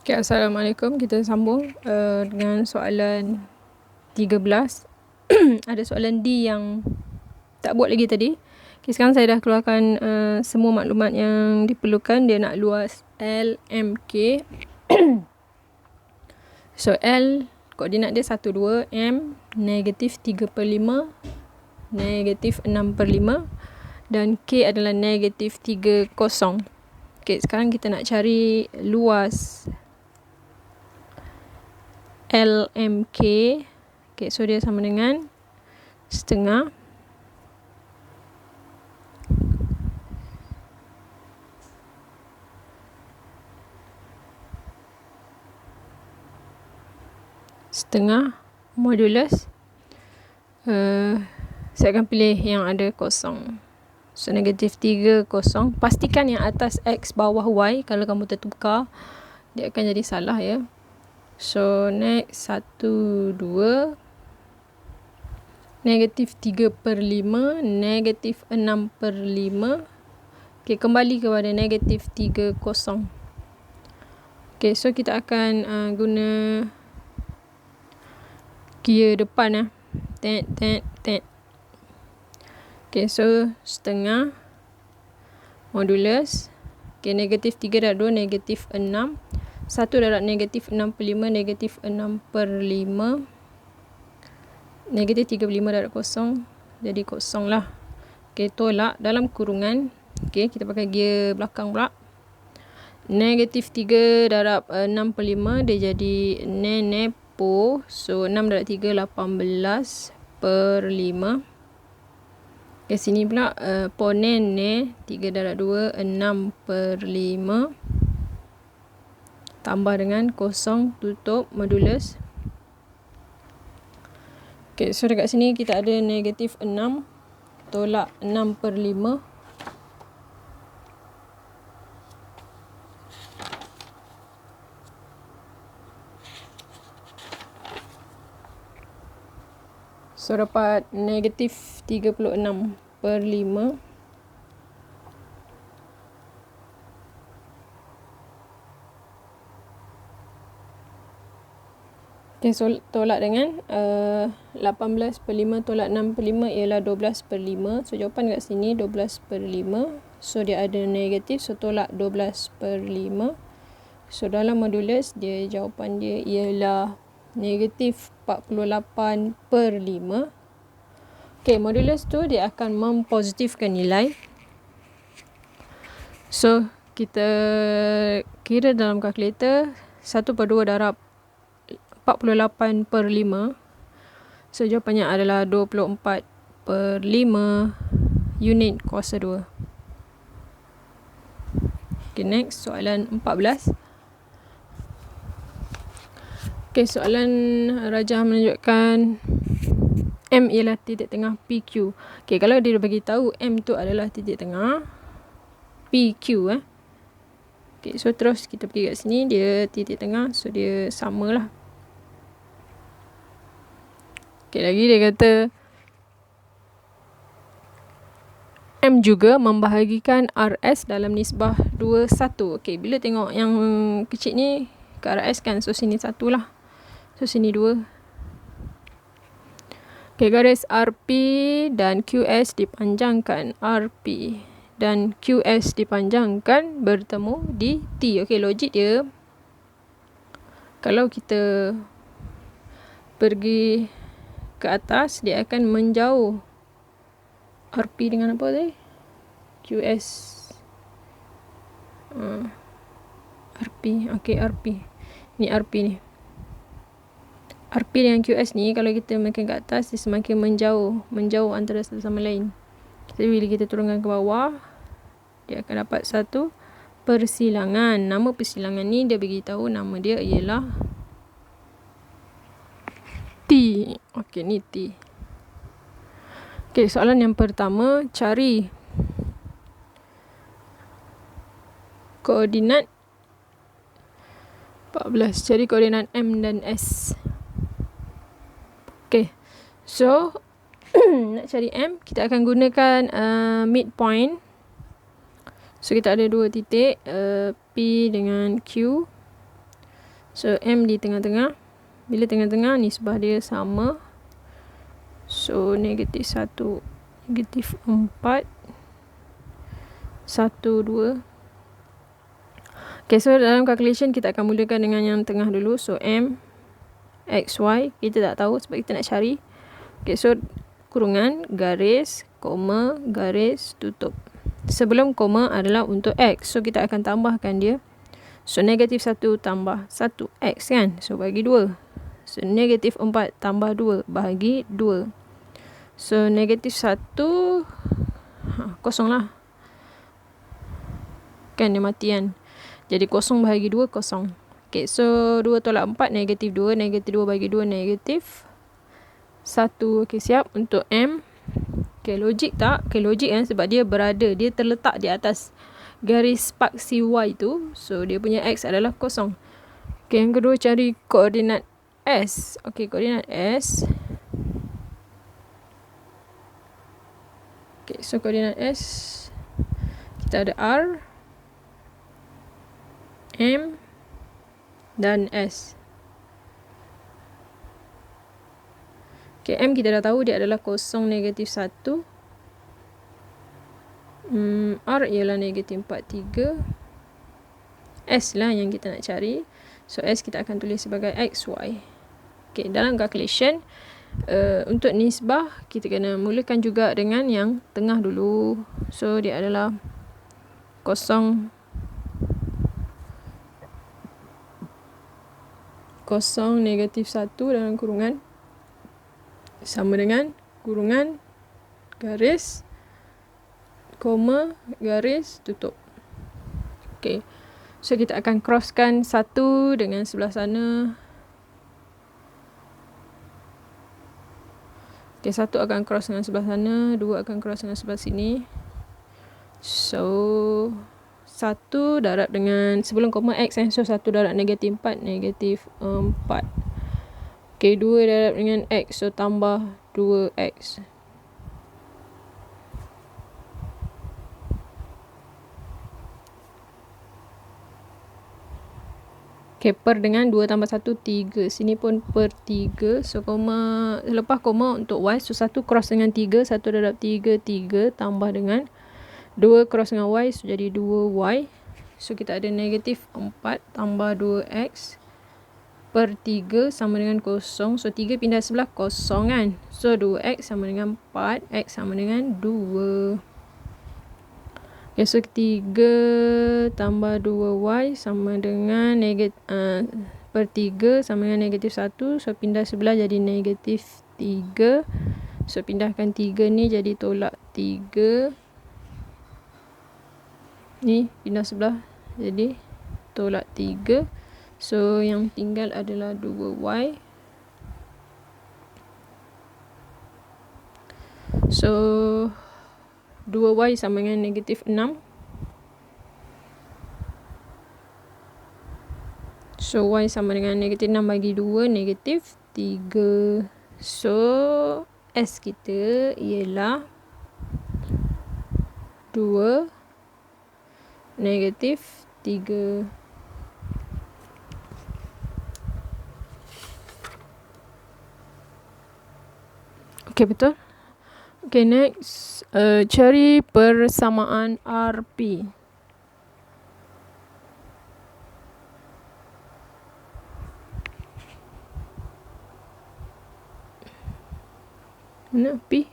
Okay, Assalamualaikum. Kita sambung dengan soalan 13. Ada soalan D yang tak buat lagi tadi. Okay, sekarang saya dah keluarkan semua maklumat yang diperlukan. Dia nak luas LMK. So, L koordinat dia 1, 2, M negatif 3/5, negatif 6/5 dan K adalah negatif 3, 0. Okay, sekarang kita nak cari luas LMK. Okay, so dia sama dengan setengah modulus saya akan pilih yang ada kosong. So negatif 3, 0. Pastikan yang atas X bawah Y. Kalau kamu tertukar, dia akan jadi salah ya. So next 1, 2 negatif 3/5 negatif 6/5. Okay, kembali kepada negatif 3, 0. Okay, so kita akan guna gear depan tet. Okay, so setengah modulus. Okay, negatif 3 darab 2 negatif 6. 1 darab negatif 6/5 negatif 6/5. Negatif 3/5 darab 0 jadi 0 lah. Okay, tolak dalam kurungan. Okay, kita pakai gear belakang pula. Negatif 3 darab 6/5 dia jadi nenepo. So 6 darab 3 18/5. Okay, sini pula ponene 3 darab 2 6/5 tambah dengan 0 tutup modulus. Okay, so dekat sini kita ada negatif 6 tolak 6/5. So dapat negatif 36/5. Okay, so tolak dengan 18/5 tolak 6/5 ialah 12/5. So jawapan kat sini 12/5. So dia ada negatif, so tolak 12/5. So dalam modulus dia jawapan dia ialah negatif 48/5. Okay, modulus tu dia akan mempositifkan nilai. So kita kira dalam kalkulator 1/2 darab 48/5. So jawapannya adalah 24/5 unit kuasa 2. Okay, next soalan 14. Okay, soalan rajah menunjukkan M ialah titik tengah PQ. Okay, kalau dia bagi tahu M tu adalah titik tengah PQ Okay, so terus kita pergi kat sini, dia titik tengah, so dia samalah. Okay, lagi dia kata M juga membahagikan RS dalam nisbah 2:1. Okay, bila tengok yang kecil ni ke RS kan, so sini 1 lah. So sini 2. Okay, garis RP dan QS dipanjangkan. RP dan QS dipanjangkan bertemu di T. Okay, logik dia, kalau kita pergi ke atas, dia akan menjauh. RP dengan apa tadi? QS. RP. Okay, RP. Ni RP ni. RP dengan QS ni, kalau kita makin ke atas, dia semakin menjauh antara satu sama lain. Jadi bila kita turunkan ke bawah, dia akan dapat satu persilangan. Nama persilangan ni dia beritahu nama dia ialah T. Okay, ni T. Okay, soalan yang pertama, cari koordinat 14. Cari koordinat M dan S. Okay, so nak cari M, kita akan gunakan midpoint. So kita ada dua titik, P dengan Q. So M di tengah-tengah. Bila tengah-tengah, nisbah dia sama. So negatif 1, negatif 4, 1, 2. Okay, so dalam calculation kita akan mulakan dengan yang tengah dulu. So M X, Y, kita tak tahu sebab kita nak cari. Okay, so kurungan, garis, koma, garis, tutup. Sebelum koma adalah untuk X. So kita akan tambahkan dia. So negatif 1 tambah 1 X kan. So bagi 2. So negatif 4 tambah 2 bagi 2. So negatif 1 kosong lah. Kan dia mati kan. Jadi kosong bahagi 2 kosong. Okay, so 2 tolak 4 negatif 2. Negatif 2 bagi 2 negatif 1. Okay, siap untuk M. Okay, logik tak? Okay, logik kan sebab dia berada. Dia terletak di atas garis paksi Y tu. So dia punya X adalah kosong. Okay, yang kedua cari koordinat S. Okay, koordinat S. Okay, so koordinat S. Kita ada R, M dan S. Okay, M kita dah tahu dia adalah kosong negatif 1. R ialah negatif 4, 3. S lah yang kita nak cari. So S kita akan tulis sebagai X, Y. Okay, dalam calculation, untuk nisbah, kita kena mulakan juga dengan yang tengah dulu. So dia adalah kosong negatif 1 dalam kurungan sama dengan kurungan, garis, koma, garis, tutup. Okay, so kita akan crosskan 1 dengan sebelah sana. Okay, 1 akan cross dengan sebelah sana, 2 akan cross dengan sebelah sini. So 1 darab dengan sebelum koma X so 1 darab negatif 4, negatif 4. Okay, 2 darab dengan X, so tambah 2X. Okay, per dengan 2 tambah 1, 3. Sini pun per 3. So koma, lepas koma untuk Y, so 1 cross dengan 3, 1 darab 3, 3 tambah dengan 2 cross dengan Y, so jadi 2Y. So kita ada negatif 4 tambah 2X per 3 sama dengan kosong. So 3 pindah sebelah kosong kan. So 2X sama dengan 4, X sama dengan 2. Okay, so 3 tambah 2Y sama dengan per 3 sama dengan negatif 1. So pindah sebelah jadi negatif 3. So pindahkan 3 ni jadi tolak 3. Ni pindah sebelah jadi tolak 3. So yang tinggal adalah 2Y. So 2Y sama dengan negatif 6. So Y sama dengan negatif 6 bagi 2, negatif 3. So S kita ialah 2 negatif 3. Okay, betul. Okay, next cari persamaan RP. Mana P?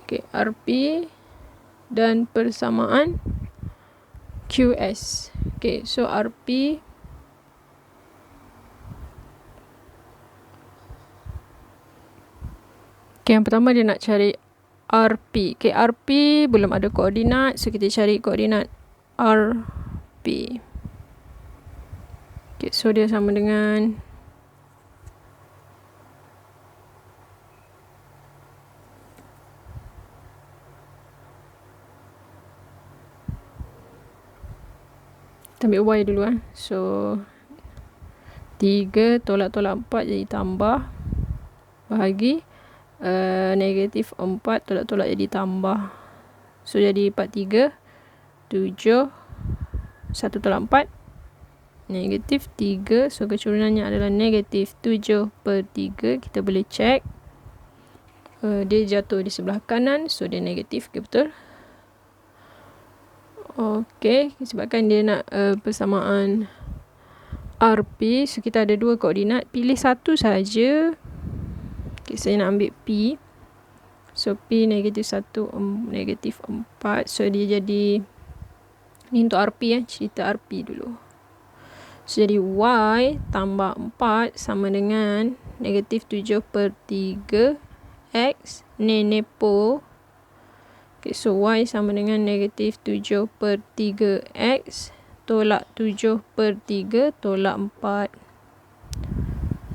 Okay, RP dan persamaan QS. Okay, so RP okay, yang pertama dia nak cari RP. Okay, RP belum ada koordinat, so kita cari koordinat RP. Okay, so dia sama dengan kita ambil Y dulu So 3 tolak-tolak 4 jadi tambah bahagi negatif 4 tolak-tolak jadi tambah. So jadi 4, 3, 7, 1 tolak 4 negatif 3. So kecurunannya adalah negatif 7/3. Kita boleh check. Dia jatuh di sebelah kanan, so dia negatif. Okay, betul. Okay, sebabkan dia nak persamaan RP, so kita ada dua koordinat. Pilih satu saja. Okay, saya nak ambil P. So P negatif 1, negatif 4. So dia jadi, ni untuk RP cerita RP dulu. So jadi Y tambah 4 sama dengan negatif 7/3 X nenepo. Okay, so Y sama dengan negatif 7/3 X tolak 7/3 tolak 4.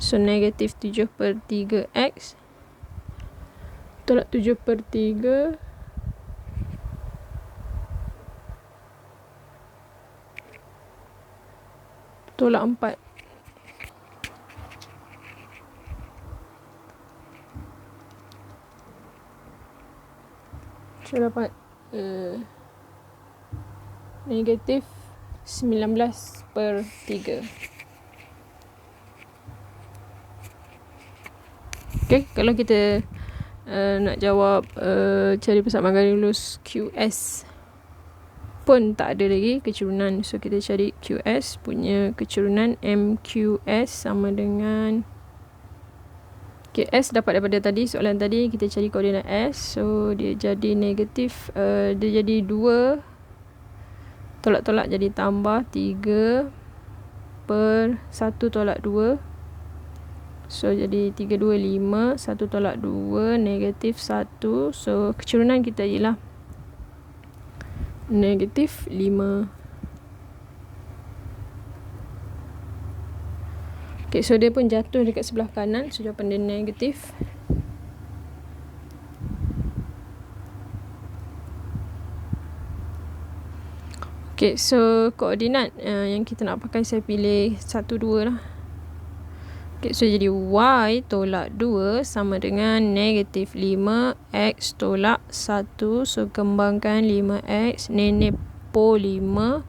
So negatif 7/3 X tolak 7/3 tolak 4. So dapat negatif 19/3. Okay, kalau kita nak jawab cari persamaan garis lurus QS pun tak ada lagi kecurunan. So kita cari QS punya kecurunan. MQS sama dengan S dapat daripada tadi, soalan tadi kita cari koordinat S. So dia jadi negatif, dia jadi 2 tolak-tolak jadi tambah 3/1 tolak 2. So jadi 3, 2, 5, 1 tolak 2, negatif 1. So kecurunan kita ialah negatif 5. Okay, so dia pun jatuh dekat sebelah kanan. So jawapan dia negatif. Okay, so koordinat yang kita nak pakai, saya pilih 1, 2 lah. Okay, so jadi Y tolak 2 sama dengan negatif 5 X tolak 1. So kembangkan 5X nenepo 5.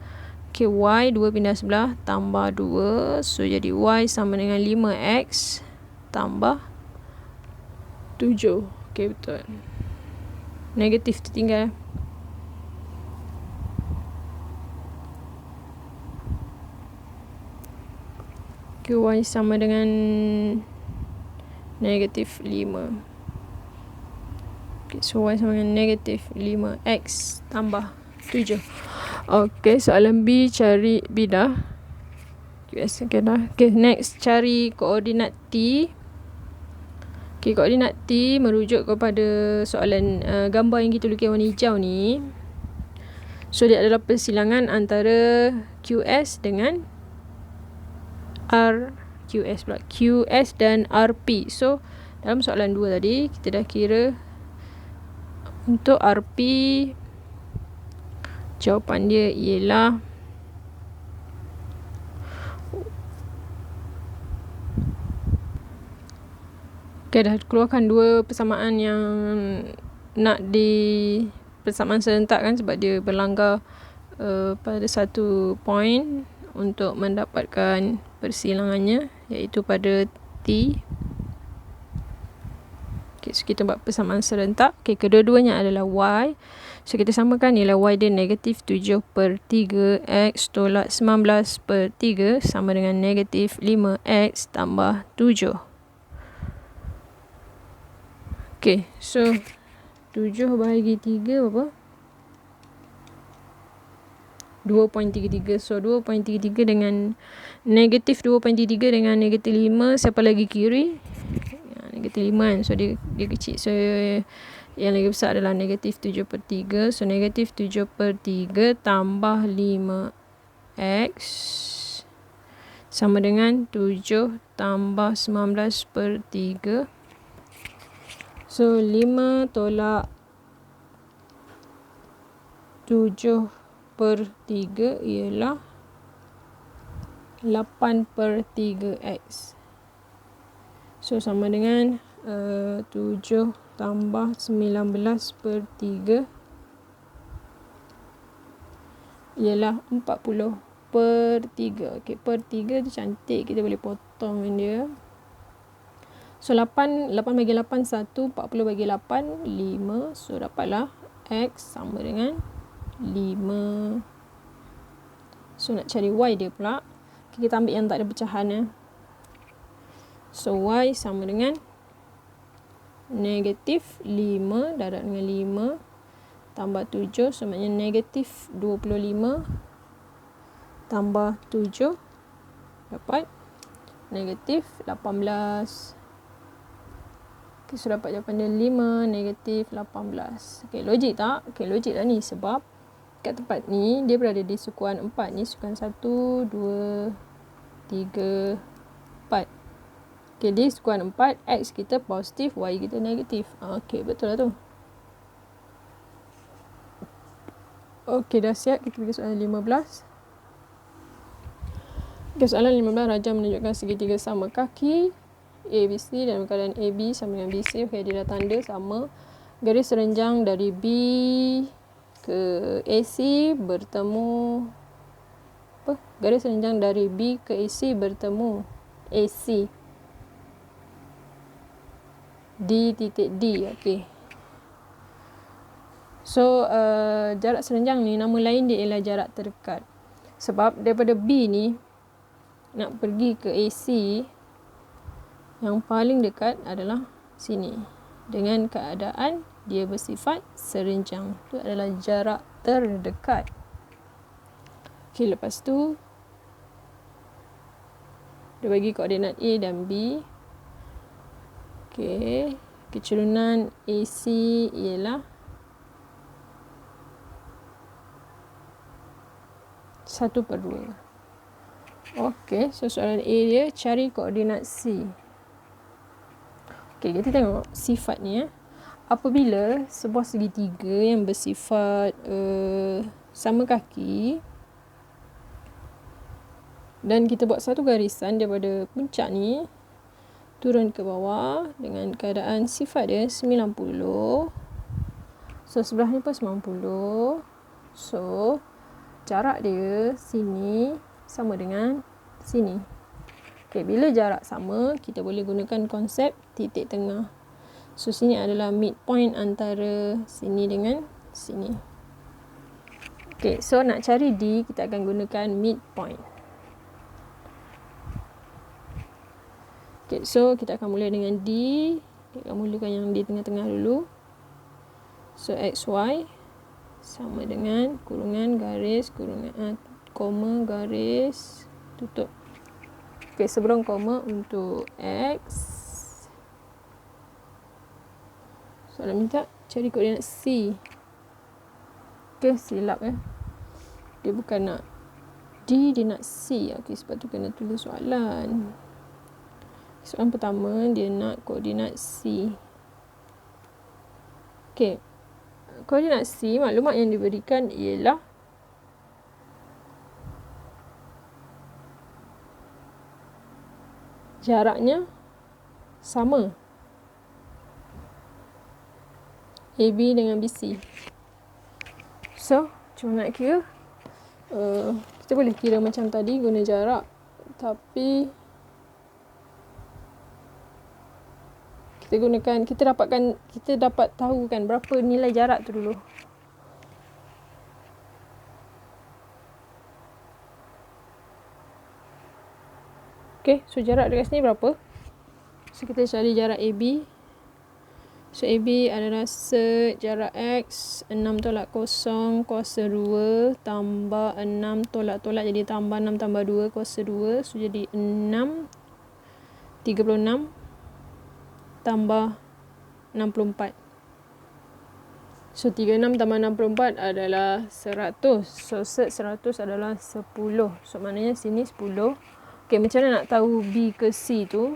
Okay, Y 2 pindah sebelah tambah 2. So jadi Y sama dengan 5X tambah 7. Okay, betul. Negatif tertinggal. Okay, Y sama dengan negatif 5. Okay, so Y sama dengan negatif 5X tambah 7. Okay, soalan B cari B dah. QS okay dah. Okay, next cari koordinat T. Okay, koordinat T merujuk kepada soalan gambar yang kita lukis warna hijau ni. So dia adalah persilangan antara QS dengan RQS pula. QS dan RP. So dalam soalan 2 tadi kita dah kira untuk RP jawapan dia ialah okay, dah keluarkan dua persamaan yang nak di persamaan serentak kan, sebab dia berlanggar pada satu point untuk mendapatkan persilangannya, iaitu pada T. Okay, so kita buat persamaan serentak. Okay, kedua-duanya adalah Y. So kita samakan, nilai Y dia negatif 7/3 X tolak 19/3 sama dengan negatif 5X tambah 7. Okay, so 7 bahagi 3 berapa? 2.33. So 2.33 dengan negatif 2.33 dengan negatif 5, siapa lagi kiri? Negatif 5 kan. So dia kecil. So yang lagi besar adalah negatif 7/3. So negatif 7/3 tambah 5X sama dengan 7 tambah 19/3. So 5 tolak 7/3 ialah 8/3X. So sama dengan 7 tambah 19/3 ialah 40/3. per 3. Okay, per 3 tu cantik. Kita boleh potong dia. So 8 bagi 8 1, 40 bagi 8 5. So dapatlah X sama dengan 5. So nak cari Y dia pula. Okay, kita ambil yang tak ada pecahan ya. So Y sama dengan negatif 5 darab dengan 5 tambah 7. So maknanya negatif 25 tambah 7 dapat negatif 18. Okay, so dapat jawapan dia 5 negatif 18. Okay, logik tak? Okay, logik lah ni sebab kat tempat ni dia berada di sukuan 4. Ni sukuan 1, 2, 3, 4. Okay, di sukuan 4, X kita positif, Y kita negatif. Okay, betul lah tu. Okay, dah siap. Kita pergi soalan 15. Okay, soalan 15. Rajah menunjukkan segitiga sama kaki ABC dalam keadaan AB sama dengan BC. Okay, dia dah tanda sama. Garis renjang dari B ke AC bertemu garis renjang dari B ke AC bertemu AC di titik D. Okay. So jarak serenjang ni nama lain dia ialah jarak terdekat. Sebab daripada B ni nak pergi ke AC, yang paling dekat adalah sini. Dengan keadaan dia bersifat serenjang. Itu adalah jarak terdekat. Okay, lepas tu dia bagi koordinat A dan B. Okay, kecerunan AC ialah 1/2. Okay, so soalan A dia cari koordinat C. Okay, kita tengok sifat ni ya. Apabila sebuah segitiga yang bersifat sama kaki dan kita buat satu garisan daripada puncak ni turun ke bawah dengan keadaan sifat dia 90. So sebelah ni pun 90. So jarak dia sini sama dengan sini. Okay, bila jarak sama, kita boleh gunakan konsep titik tengah. So sini adalah midpoint antara sini dengan sini. Okay, so nak cari D, kita akan gunakan midpoint. Okay, so kita akan mula dengan D. Kita akan mulakan yang di tengah-tengah dulu. So XY sama dengan kurungan garis, kurungan koma garis tutup. Okay, sebelum koma untuk X. Soalan minta cari koordinat C. Okay, silap dia bukan nak D, dia nak C. Okay, sebab tu kena tulis soalan. Soalan pertama dia nak koordinat C. Okay, koordinat C, maklumat yang diberikan ialah jaraknya sama AB dengan BC. So, cuma nak kira kita boleh kira macam tadi guna jarak, tapi kita dapat tahu kan berapa nilai jarak tu dulu. Okay, so jarak dekat sini berapa? So kita cari jarak AB. So AB adalah jarak X 6 tolak 0 kuasa 2 tambah 6 tolak jadi tambah 6 tambah 2 kuasa 2. So jadi 6 36 tambah 64. So 36 tambah 64 adalah 100. So 100 adalah 10. So maknanya sini 10. Okay, macam mana nak tahu B ke C tu?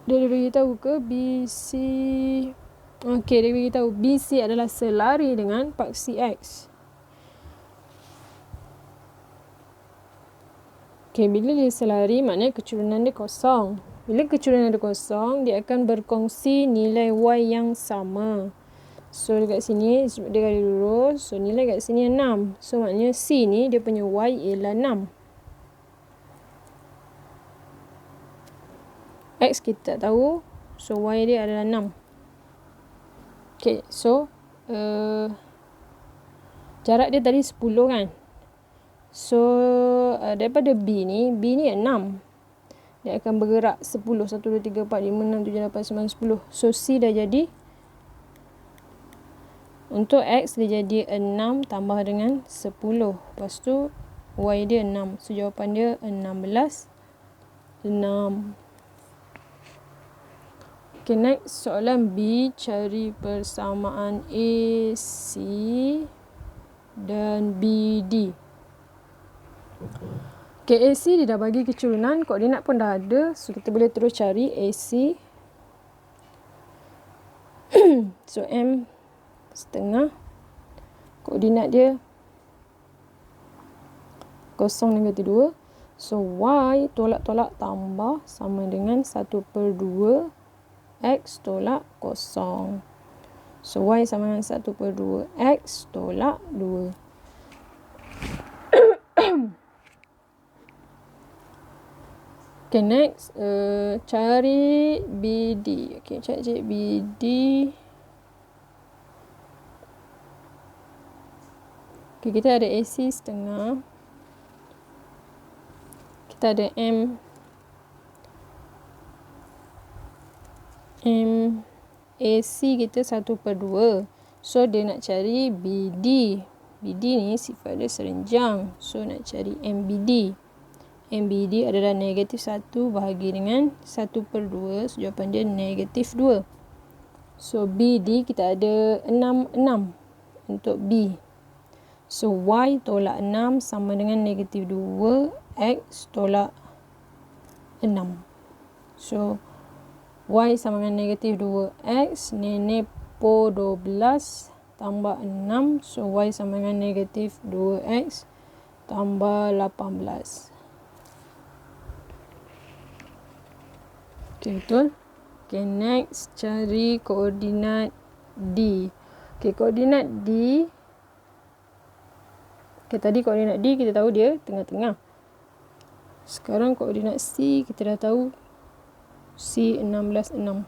Dia beritahu ke BC. Okay, dia beritahu BC adalah selari dengan paksi X. Okay, bila dia selari, maknanya kecerunan dia kosong. Bila kecerunan dia kosong, dia akan berkongsi nilai Y yang sama. So dekat sini dia garis lurus. So nilai kat sini 6. So maknanya C ni dia punya Y ialah 6. X kita tak tahu. So Y dia adalah 6. Okay, so jarak dia tadi 10 kan. So daripada B ni 6. Dia akan bergerak 10. 1, 2, 3, 4, 5, 6, 7, 8, 9, 10. So C dah jadi. Untuk X dia jadi 6 tambah dengan 10. Lepas tu Y dia 6. So jawapan dia 16. 6. Okay, next soalan B. Cari persamaan AC dan BD. Okay, AC dia dah bagi kecurunan. Koordinat pun dah ada. So kita boleh terus cari AC. So M setengah. Koordinat dia 0, -2. So Y tolak-tolak tambah sama dengan 1/2 X tolak 0. So Y sama dengan 1/2 X tolak 2. Okay, next cari BD. Okay, cari BD. Okay, kita ada AC setengah. Kita ada AC kita 1/2. So dia nak cari BD. BD ni sifat dia serenjang. So nak cari MBD. MBD adalah -1 bahagi dengan 1/2. So jawapan dia -2. So BD kita ada 6 untuk B. So Y tolak 6 sama dengan -2 X tolak 6. So Y sama dengan -2 X. Nenek po 12 tambah 6. So Y sama dengan -2 X tambah 18. Okay, betul. Okay, next cari koordinat D. Okay, koordinat D. Okay, tadi koordinat D kita tahu dia tengah-tengah. Sekarang koordinat C kita dah tahu C 16, 6.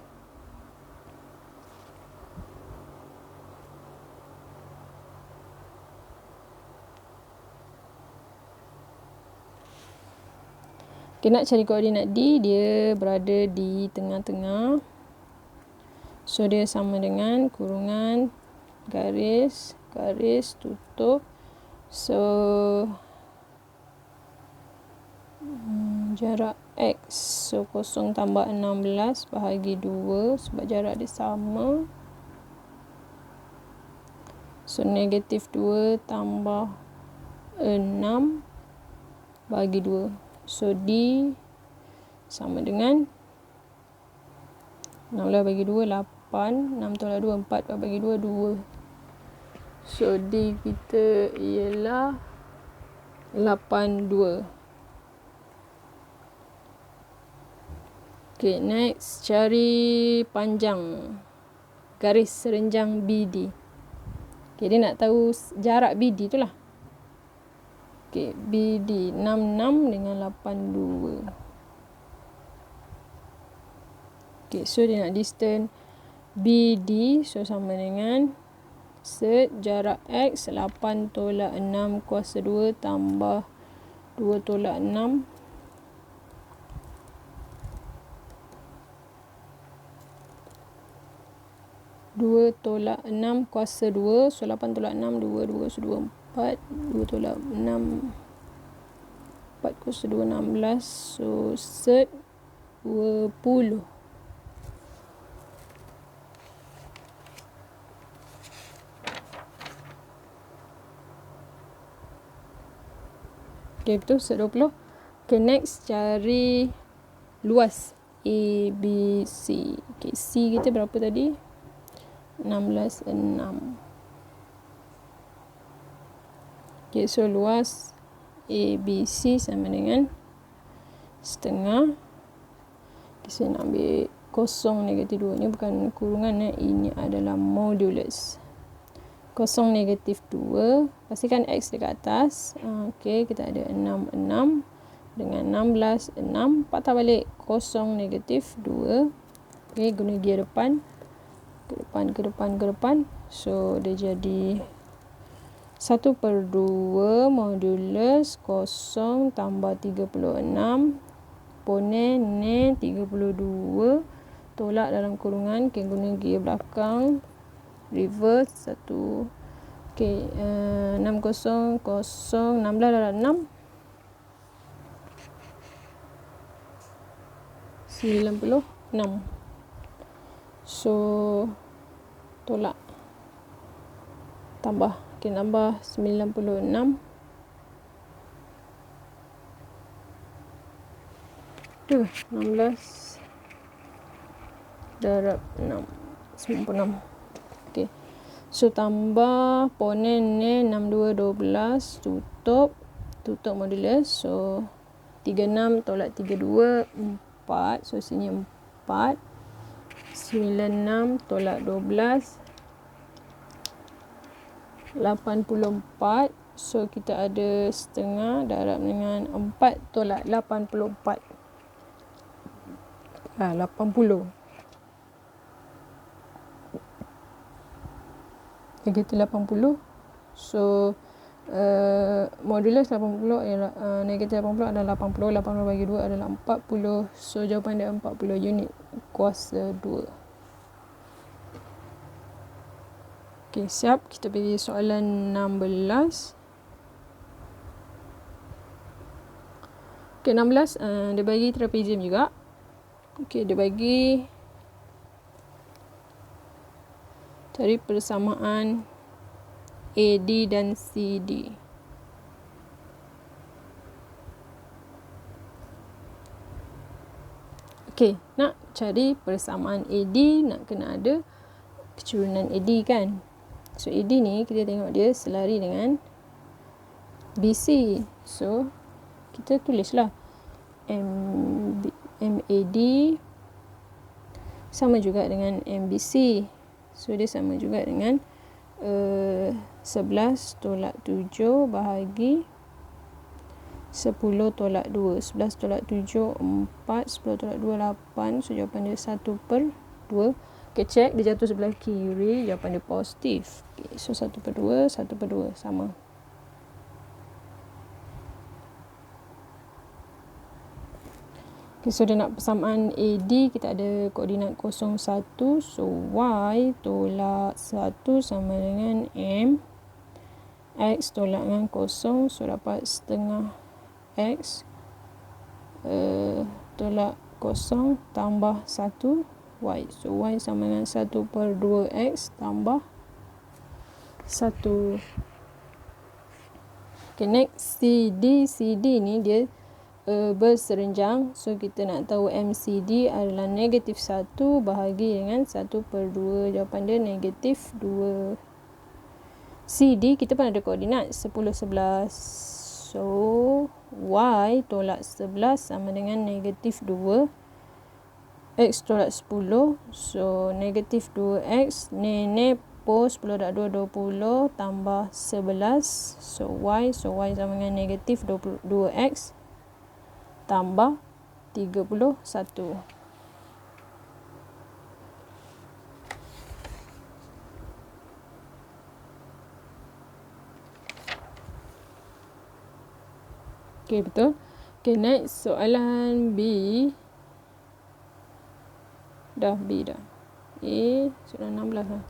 Okay, nak cari koordinat D, dia berada di tengah-tengah. So dia sama dengan kurungan garis tutup. So jarak X. So 0 tambah 16 bahagi 2 sebab jarak dia sama. So -2 tambah 6 bahagi 2. So D sama dengan 16 bagi 2, 8. 6 tolak 2, 4. 4 bagi 2, 2. So D kita ialah 82. Okay, next cari panjang garis serenjang BD. Okay, dia nak tahu jarak BD tu lah. Okay, BD 66 dengan 82. Okay, so dia nak distance BD. So sama dengan set jarak X 8 tolak 6 kuasa 2 tambah 2 tolak 6. Dua tolak 6 kuasa 2. So 8 tolak 6 2. 2 kuasa 2 4. 2 tolak 6 4 kuasa 2 16. So set 20. Okay, betul, set 20. Okay, next cari luas ABC. Okay, C kita berapa tadi? 16, 6. Okay, so luas ABC sama dengan setengah. Okay, saya nak ambil kosong negatif 2. Ini bukan kurungan, ini adalah modulus. Kosong negatif 2. Pastikan X dekat atas. Okey, kita ada 6 dengan 16, 6. Patah balik kosong negatif 2. Okey, guna gear depan. Ke depan. So, dia jadi 1/2 modulus kosong tambah 36. Ponen 32. Tolak dalam kurungan. Kita guna gear belakang. Reverse 1. Okey, 60, 16 darab 6. 96. So, tolak. Tambah. Okey, tambah 96. Tu, 16 darab 6. 96. Okey. So, tambah ponen ni 62, 12. Tutup modulus. So, 36 tolak 32, 4. So, sini 4. 96 tolak 12. 84. So, kita ada setengah darab dengan 4 tolak 84. 80. Negatif 80. So, modulus 80 ialah negatif 80 adalah 80. 80 bagi 2 adalah 40. So, jawapan dia 40 unit kuasa 2. Okey, siap. Kita pergi soalan 16. Okey, 16. Dia bagi trapezium juga. Okey, dia bagi cari persamaan AD dan CD. Okey, nak cari persamaan AD, nak kena ada kecurunan AD kan. So, AD ni kita tengok dia selari dengan BC. So, kita tulislah MAD sama juga dengan MBC. So, dia sama juga dengan 11 tolak 7 bahagi 10 tolak 2. 11 tolak 7, 4. 10 tolak 2, 8. So, jawapan dia 1/2. Okay, check. Dia jatuh sebelah kiri. Jawapan dia positif. Okay, so, 1/2, 1/2. Sama. Okay, so dia nak persamaan AD. Kita ada koordinat 01. So, Y tolak 1 sama dengan M. X tolak dengan 0. So, dapat setengah X tolak 0 tambah 1 Y. So, Y sama dengan 1/2 X tambah 1. Okay, next CD ni dia berserenjang. So, kita nak tahu MCD adalah negatif 1 bahagi dengan 1/2. Jawapan dia negatif 2. CD kita pun ada koordinat 10, 11. So, Y tolak 11 sama dengan negatif 2. X tolak 10. So, negatif 2X. Ni pos 10 darab 2, 20 tambah 11. So, Y sama dengan negatif 2X tambah 31. Okay, betul. Okay, next soalan B. B dah. Soalan 16 lah.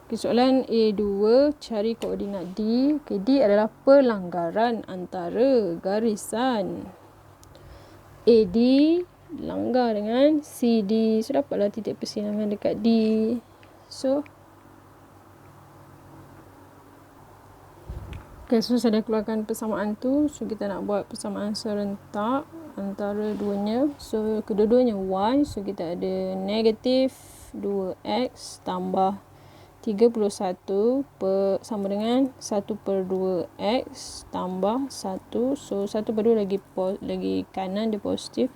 Okay, soalan A2, cari koordinat D. Okay, D adalah pelanggaran antara garisan AD langgar dengan CD. So, dapatlah titik persilangan dekat D. So, okay, so saya dah keluarkan persamaan tu. So, kita nak buat persamaan serentak antara duanya. So, kedua-duanya Y. So, kita ada negatif 2X tambah 31 sama dengan 1/2 X tambah 1. So, 1/2 lagi kanan dia positif.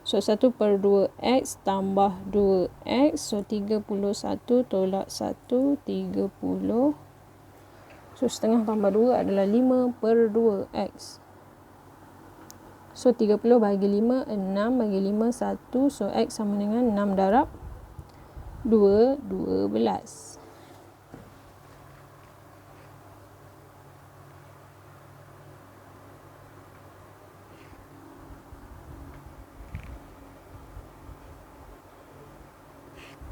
So 1 per 2x tambah 2x. So 31 tolak 1, 30. So setengah tambah 2 adalah 5 per 2x. So 30 bagi 5, 6 bagi 5, 1. So x sama dengan 6 darab 2, 12.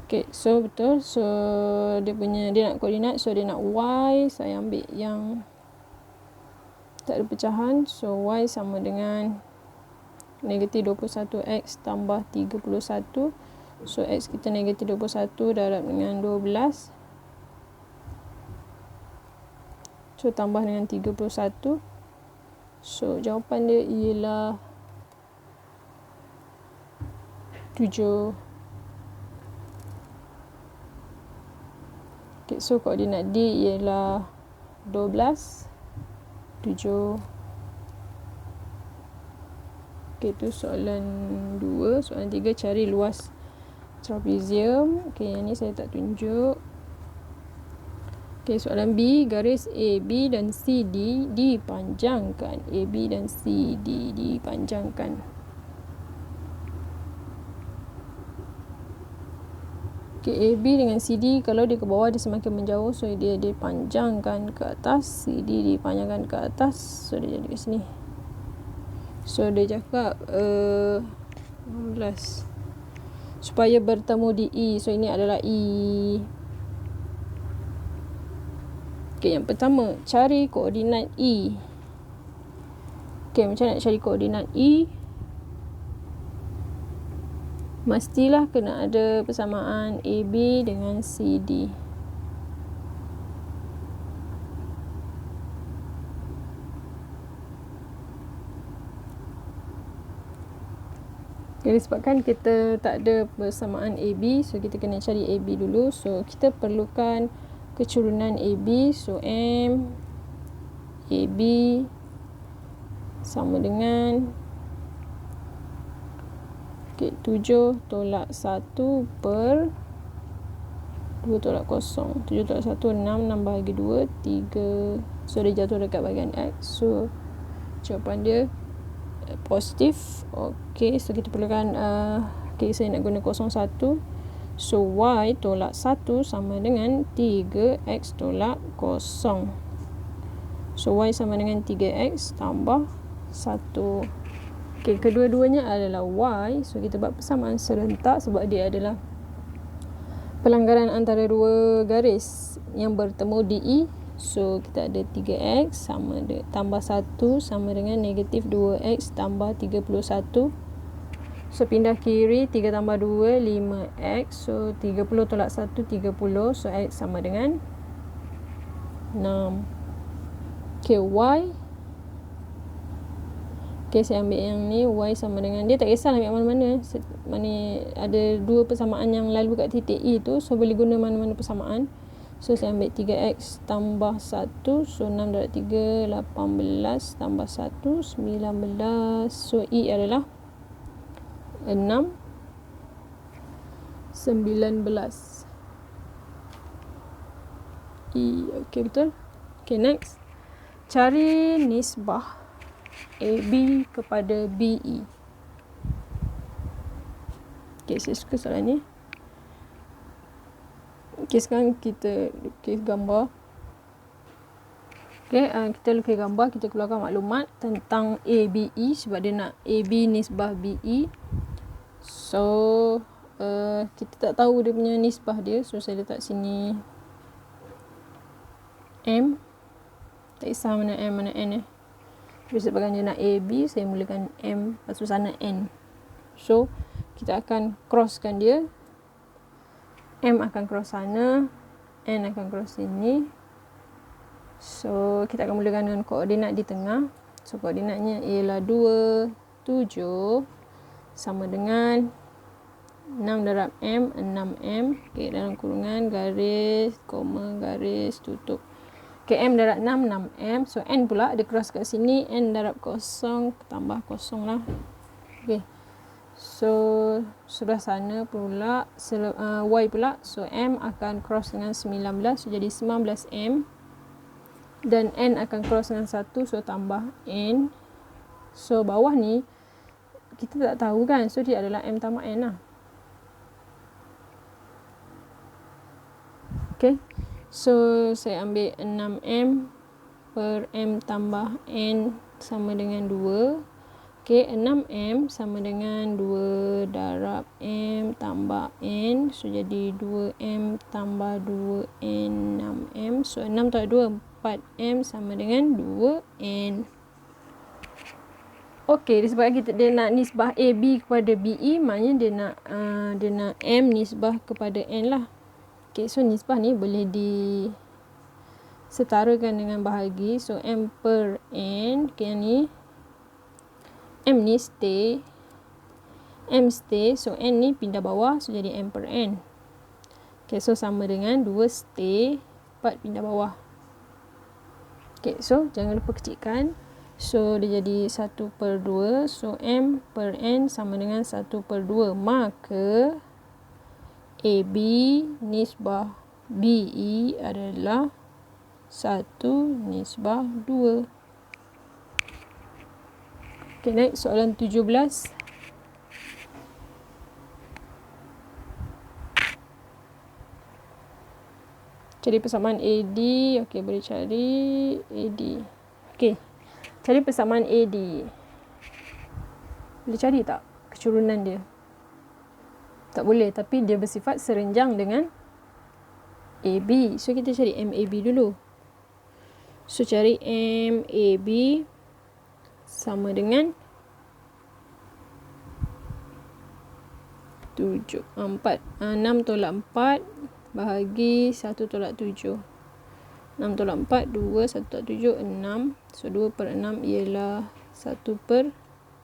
Okay, so betul. So dia nak koordinat, so dia nak y. Saya ambil yang tak ada pecahan. So y sama dengan negatif 21x tambah 31. So x kita negatif 21 darab dengan 12. So tambah dengan 31. So jawapan dia ialah 7. Okay, so koordinat D ialah 12, 7. Okay, tu soalan 2. Soalan 3, cari luas trapezium. Okay, yang ni saya tak tunjuk. Okay, soalan B, garis AB dan CD dipanjangkan. AB dan CD dipanjangkan. Okay, AB dengan CD, kalau dia ke bawah dia semakin menjauh. So dia dipanjangkan ke atas. CD dipanjangkan ke atas. So dia jadi ke sini. So dia cakap 16. Supaya bertemu di E. So ini adalah E. Okay, yang pertama, cari koordinat E. Okay, macam nak cari koordinat E? Mestilah kena ada persamaan AB dengan CD. Jadi sebabkan kita tak ada persamaan AB, so kita kena cari AB dulu. So kita perlukan kecurunan AB. So M AB sama dengan 7 tolak 1 per 2 tolak 0. 7 tolak 1, 6. 6 bahagi 2, 3. So dia jatuh dekat bahagian X. So jawapan dia positif. Okay, so kita perlukan okay, saya nak guna 01. So Y tolak 1 sama dengan 3X tolak 0. So Y sama dengan 3X tambah 1. Okay, kedua-duanya adalah Y. So kita buat persamaan serentak sebab dia adalah pelanggaran antara dua garis yang bertemu di E. So kita ada 3X tambah 1 sama dengan negatif 2X tambah 31. So pindah kiri, 3 tambah 2, 5X. So 30 tolak 1, 30. So X sama dengan 6. Okay, Y. Okay, saya ambil yang ni. Y sama dengan, dia tak kisah ambil mana-mana. Mana ada dua persamaan yang lalu kat titik E tu. So boleh guna mana-mana persamaan. So saya ambil 3X tambah 1. So 6 darab 3, 18 tambah 1, 19. So E adalah 6, 19. E, okay, betul. Okay, next. Cari nisbah AB kepada BE. Okay, saya suka soalan ni. Okay, sekarang kita lukis gambar. Okay, kita lukis gambar. Kita keluarkan maklumat tentang ABE sebab dia nak AB nisbah BE. So kita tak tahu dia punya nisbah dia. So saya letak sini M. Tak kisah mana M mana N. Tapi sebabkan dia nak AB, saya mulakan M, lepas tu sana N. So kita akan crosskan dia. M akan cross sana, N akan cross sini. So kita akan mulakan dengan koordinat di tengah. So koordinatnya ialah 2, 7 sama dengan 6 darab M, 6M. Okay, dalam kurungan, garis, koma, garis, tutup. Okay, M darab 6, 6M. So N pula, dia cross kat sini. N darab 0 tambah 0 lah. Okay. So sebelah sana pula y pula, so M akan cross dengan 19, so jadi 19M, dan N akan cross dengan 1, so tambah N. So bawah ni kita tak tahu kan, so dia adalah M tambah N lah. Okay, so saya ambil 6M per M tambah N sama dengan 2. Okay, 6M sama dengan 2 darab M tambah N. So, jadi 2M tambah 2N, 6M. So, 6 tambah 2, 4M sama dengan 2N. Okay, disebabkan dia nak nisbah AB kepada BE, maknanya dia nak M nisbah kepada N lah. Okay, so nisbah ni boleh disetarakan dengan bahagi. So, M per N. Okay, ni M ni stay, M stay, so N ni pindah bawah, so jadi M per N. Okay, so sama dengan 2 stay, 4 pindah bawah. Okay, so jangan lupa kecikkan. So dia jadi 1 per 2, so M per N sama dengan 1 per 2. Maka AB nisbah BE adalah 1 nisbah 2. Okay, next soalan 17. Cari persamaan AD. Okay, boleh cari AD. Okay, cari persamaan AD. Boleh cari tak kecurunan dia? Tak boleh, tapi dia bersifat serenjang dengan AB. So, kita cari MAB dulu. So, cari MAB sama dengan 6 tolak 4 bahagi 1 tolak 7. 6 tolak 4, 2, 1 tolak 7, 6. So, 2 per 6 ialah 1 per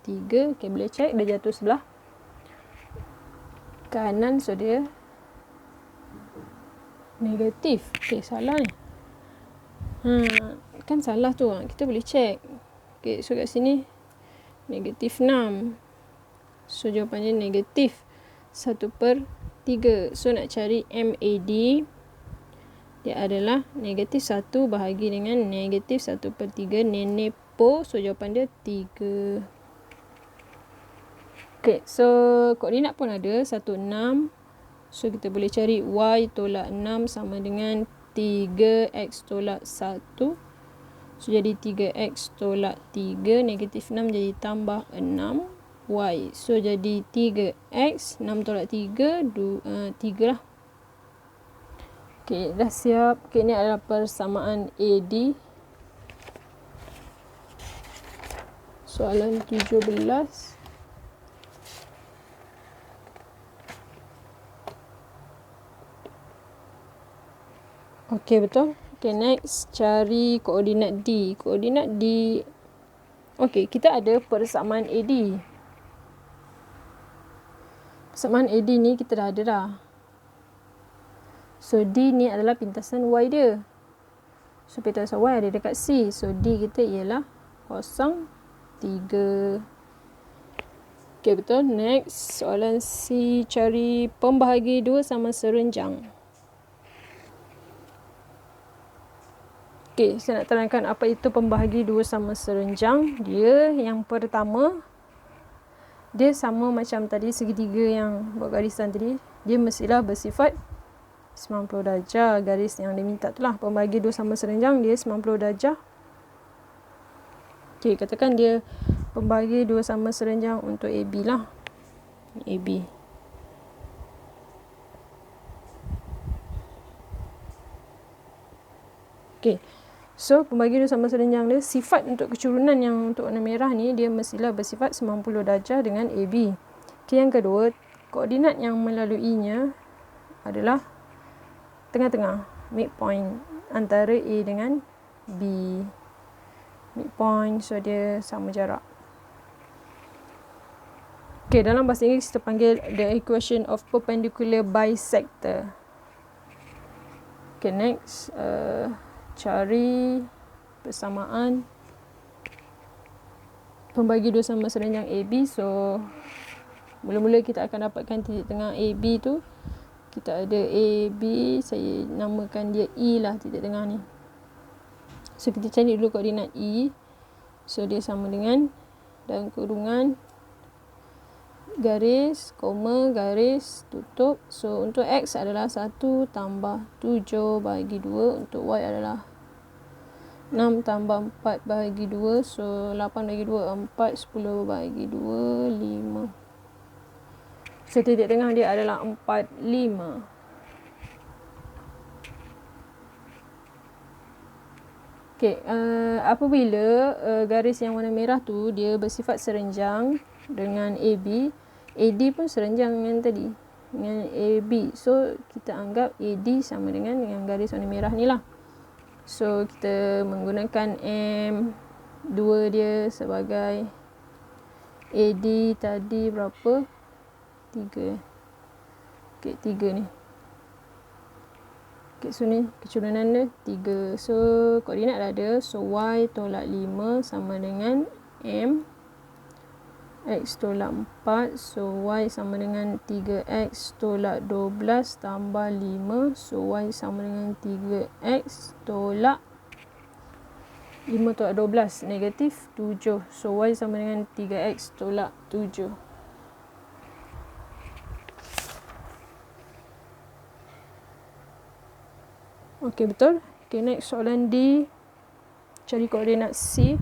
3. Okay, boleh cek. Dia jatuh sebelah kanan. So, dia negatif. Okay, salah ni. Kan salah tu. Kita boleh cek. Okay, so kat sini negatif 6. So, jawapannya negatif 1 per 3. So, nak cari MAD, dia adalah negatif 1 bahagi dengan negatif 1 per 3. Nenek po. So, jawapan dia 3. Okay, so koordinat pun ada 1, 6. So, kita boleh cari Y tolak 6 sama dengan 3X tolak 1. So, jadi 3X tolak 3, negatif 6 jadi tambah 6Y. So, jadi 3X, 6 tolak 3, 3 lah. Okay, dah siap. Okay, ni adalah persamaan AD. Soalan 17. Okay, betul. Okay, next. Cari koordinat D. Koordinat D. Okay, kita ada persamaan AD. Persamaan AD ni kita dah ada dah. So, D ni adalah pintasan Y dia. So, pintasan Y ada dekat C. So, D kita ialah 0, 3. Okay, betul. Next. Soalan C. Cari pembahagi 2 sama serenjang. Okay, saya nak terangkan apa itu pembahagi 2 sama serenjang. Dia yang pertama, dia sama macam tadi segitiga yang buat garisan tadi. Dia mestilah bersifat 90 darjah. Garis yang dia minta tu lah. Pembahagi 2 sama serenjang, dia 90 darjah. Okay, katakan dia pembahagi 2 sama serenjang untuk AB lah. AB. Okay. So, pembagi 2 sama serenjang dia, sifat untuk kecurunan yang untuk warna merah ni, dia mestilah bersifat 90 darjah dengan AB. Okay, yang kedua, koordinat yang melaluinya adalah tengah-tengah, midpoint antara A dengan B. Midpoint, so dia sama jarak. Okay, dalam bahasa Inggeris kita panggil the equation of perpendicular bisector. Okay, next. Cari persamaan pembagi 2 sama serenjang AB. So, Mula-mula kita akan dapatkan titik tengah AB tu. Kita ada AB, saya namakan dia E lah titik tengah ni. So kita cari dulu koordinat E. So dia sama dengan dalam kurungan garis, koma, garis, tutup. So untuk X adalah 1 tambah 7 bahagi 2. Untuk Y adalah 6 tambah 4 bahagi 2. So 8 bahagi 2, 4. 10 bahagi 2, 5. So titik tengah dia adalah 4, 5. Okay, apabila garis yang warna merah tu dia bersifat serenjang dengan AB, AD pun serenjang dengan tadi, dengan AB. So kita anggap AD sama dengan garis warna merah ni lah. So kita menggunakan M2 dia sebagai AD tadi berapa? 3. Okay, 3 ni. Okay, so ni kecurunan dia 3. So koordinat dah ada. So Y tolak 5 sama dengan M. X tolak 4. So Y sama dengan 3X tolak 12 tambah 5. So Y sama dengan 3X tolak 5 tolak 12 negatif 7. So Y sama dengan 3X tolak 7. Okey, betul. Okay, next soalan D. Cari koordinat C.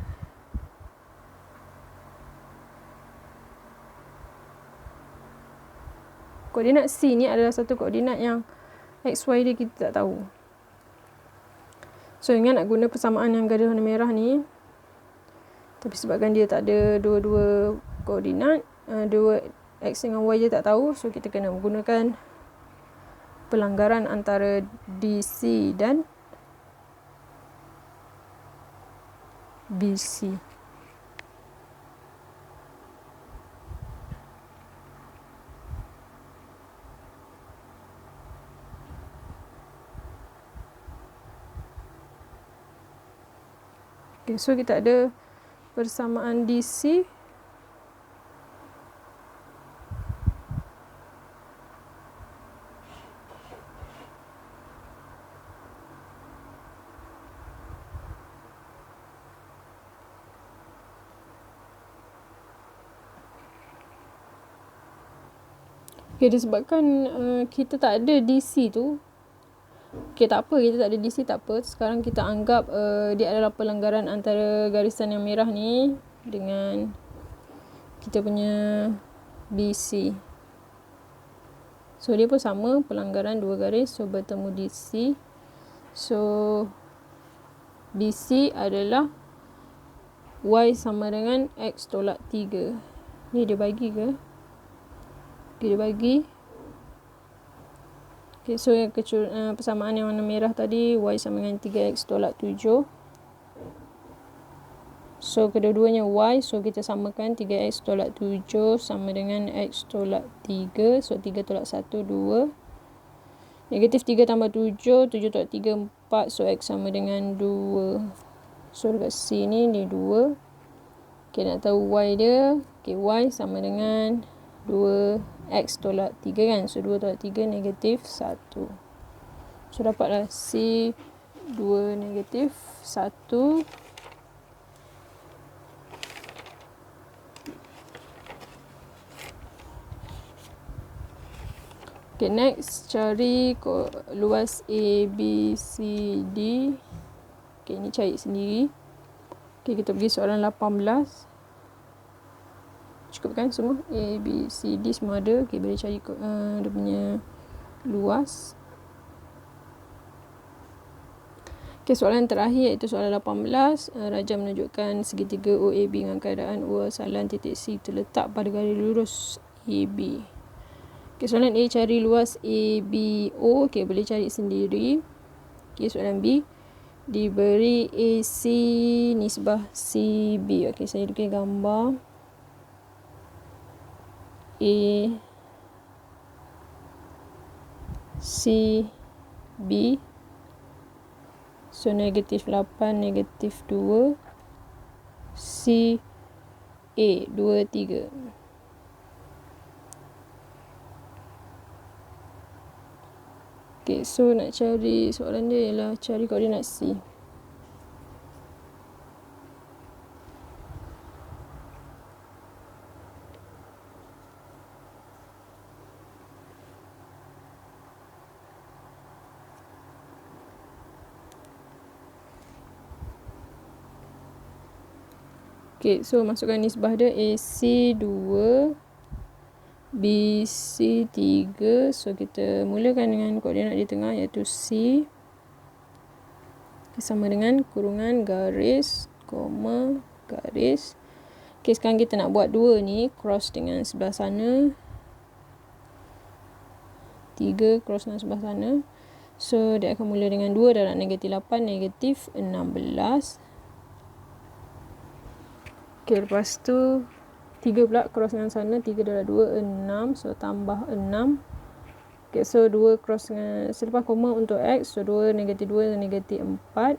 Koordinat C ni adalah satu koordinat yang XY dia kita tak tahu. So ingat nak guna persamaan yang garis warna merah ni. Tapi sebabkan dia tak ada dua-dua koordinat, dua X dengan Y dia tak tahu. So kita kena menggunakan pelanggaran antara DC dan BC. Okay, so kita ada persamaan DC disebabkan kita tak ada DC tu. Okay, tak apa, kita tak ada DC tak apa. Sekarang kita anggap dia adalah pelanggaran antara garisan yang merah ni dengan kita punya BC. So dia pun sama, pelanggaran dua garis. So bertemu DC. So BC adalah Y sama dengan X tolak 3. Ni dia bagi ke? Okay, dia bagi. Okay, so yang persamaan yang warna merah tadi, Y sama dengan 3X tolak 7. So kedua-duanya Y, so kita samakan 3X tolak 7 sama dengan X tolak 3. So 3 tolak 1, 2. Negatif 3 tambah 7, 7 tolak 3, 4. So X sama dengan 2. So dekat sini ni 2. Okay, nak tahu Y dia. Okay, Y sama dengan 2X tolak 3 kan. So 2 tolak 3 negatif 1. So dapatlah C 2 negatif 1. Okay, next cari luas A, B, C, D. Okay, ni cari sendiri. Okay, kita pergi soalan 18. Cukup kan semua? A, B, C, D semua ada. Okay, boleh cari dia punya luas. Okay, soalan terakhir iaitu soalan 18. Rajah menunjukkan segitiga OAB dengan keadaan uasalan titik C terletak pada garis lurus AB. Okay, soalan A, cari luas ABO. Okay, boleh cari sendiri. Okay, soalan B. Diberi AC nisbah CB. Okay, saya tukar gambar. A C B. So negatif 8, negatif 2. C A 2, 3. Okay, so nak cari, soalan dia ialah cari koordinat C. Okay, so masukkan nisbah dia AC 2, BC 3. So kita mulakan dengan koordinat di tengah iaitu C. Sama dengan kurungan garis, koma, garis. Okay, sekarang kita nak buat 2 ni cross dengan sebelah sana. 3 cross dengan sebelah sana. So dia akan mula dengan 2 darab negatif 8, negatif 16. Okay, lepas tu 3 pula cross dengan sana, 3 darab 2, 6. So tambah 6. Okay, so 2 cross dengan, selepas koma untuk X, so 2, negatif 2, negatif 4.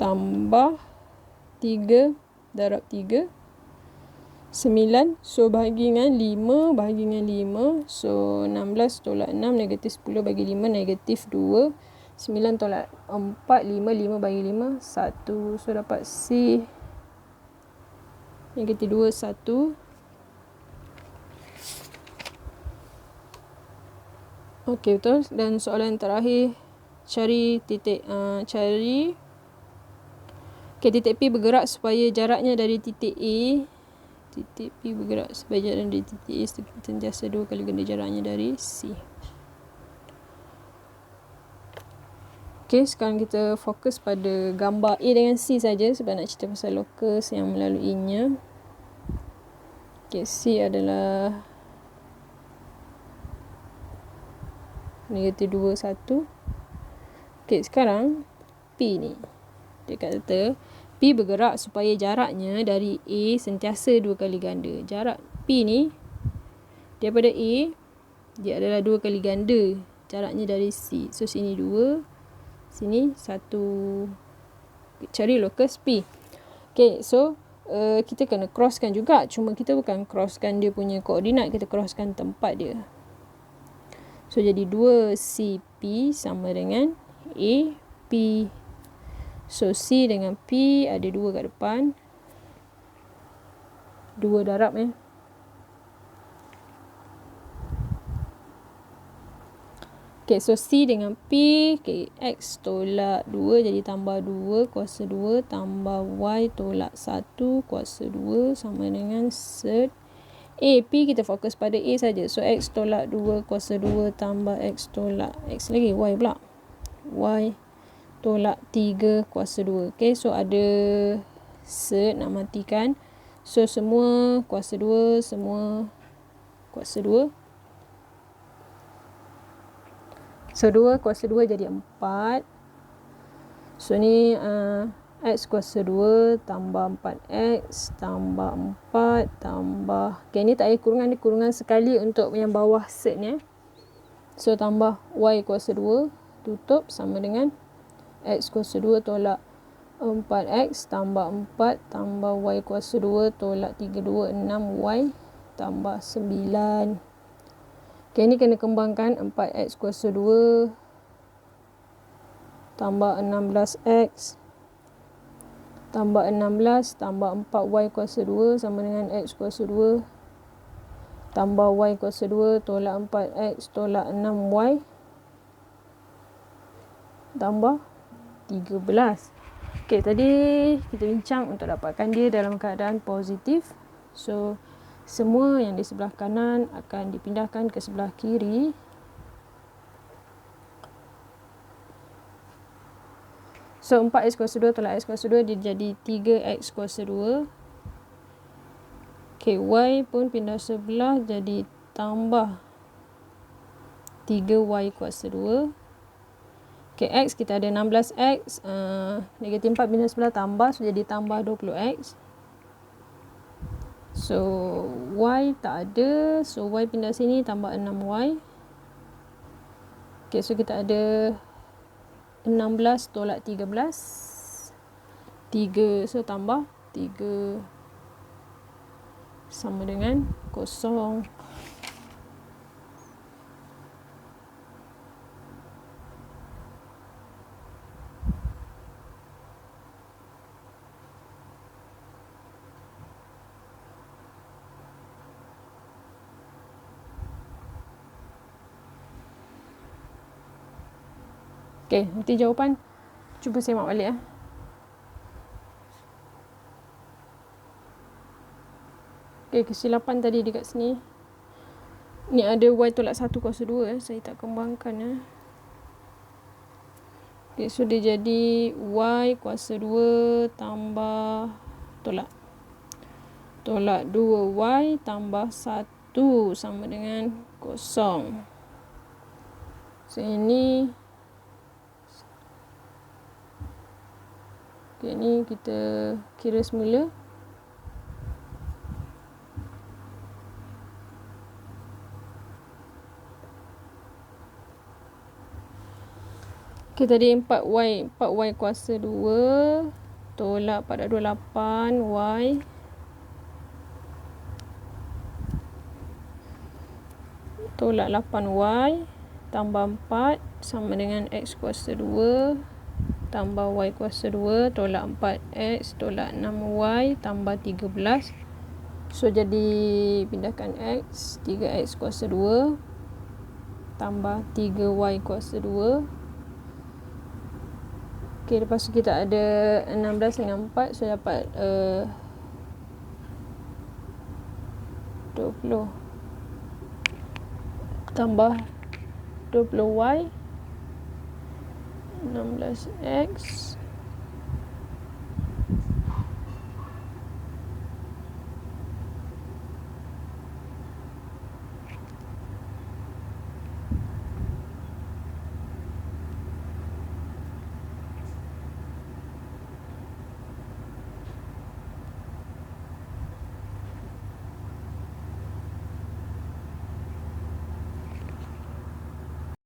Tambah 3 darab 3, 9. So bahagi dengan 5, bahagi dengan 5. So 16 tolak 6, negatif 10 bagi 5, negatif 2. 9 tolak 4, 5, 5 bagi 5, 1. So dapat C negatif 2, 1. Okey, betul. Dan soalan terakhir, cari titik, titik P bergerak supaya jaraknya dari titik A. Titik P bergerak supaya jaraknya dari titik A sentiasa 2 kali ganda jaraknya dari C. Okey, sekarang kita fokus pada gambar A dengan C saja sebab nak cerita pasal locus yang melaluinya. Okey, C adalah negatif 2, 1. Okey, sekarang P ni. Dia kata P bergerak supaya jaraknya dari A sentiasa 2 kali ganda. Jarak P ni daripada A, dia adalah 2 kali ganda jaraknya dari C. So sini 2, sini 1. Cari locus P. Okay, so kita kena crosskan juga. Cuma kita bukan crosskan dia punya koordinat, kita crosskan tempat dia. So jadi 2CP sama dengan AP. So C dengan P ada 2 kat depan. 2 darab Okay, so C dengan P, okay, X tolak 2 jadi tambah 2 kuasa 2 tambah Y tolak 1 kuasa 2 sama dengan sed A. P kita fokus pada A saja. So X tolak 2 kuasa 2 tambah X tolak X lagi Y pula. Y tolak 3 kuasa 2. Okay, so ada sed nak matikan. So semua kuasa 2, semua kuasa 2. So 2 kuasa 2 jadi 4. So ni X kuasa 2 tambah 4X tambah 4 tambah. Okay, ni tak ada kurungan, ni kurungan sekali untuk yang bawah set ni. So tambah Y kuasa 2 tutup sama dengan X kuasa 2 tolak 4X tambah 4 tambah Y kuasa 2 tolak 3, 2, 6Y tambah 9. Okay, ni kena kembangkan 4X kuasa 2 tambah 16X tambah 16 tambah 4Y kuasa 2 sama dengan X kuasa 2 tambah Y kuasa 2 tolak 4X tolak 6Y tambah 13. Okay, tadi kita bincang untuk dapatkan dia dalam keadaan positif. So semua yang di sebelah kanan akan dipindahkan ke sebelah kiri. So 4X kuasa 2 tolak X kuasa 2 dia jadi 3X kuasa 2. Okay, Y pun pindah sebelah jadi tambah 3Y kuasa 2. Okay, X kita ada 16X. Negatif 4 pindah sebelah tambah. So jadi tambah 20X. So Y tak ada. So Y pindah sini tambah 6Y. Okay, so kita ada 16 tolak 13. 3. So tambah 3 sama dengan 0. Okay, nanti jawapan cuba semak balik. Okay, kesilapan tadi dekat sini. Ni ada y tolak 1 kuasa 2. Saya tak kembangkan. Okay, so dia jadi y kuasa 2 tambah tolak 2y tambah 1 sama dengan kosong. So ini okay, ni kita kira semula. Okay, tadi 4y kuasa 2 tolak 4 dah 28y tolak 8y tambah 4 sama dengan x kuasa 2 tambah y kuasa 2 tolak 4x tolak 6y tambah 13. So jadi pindahkan x, 3x kuasa 2 tambah 3y kuasa 2. Okay, lepas tu kita ada 16 dengan 4, so dapat 20 tambah 20y 16x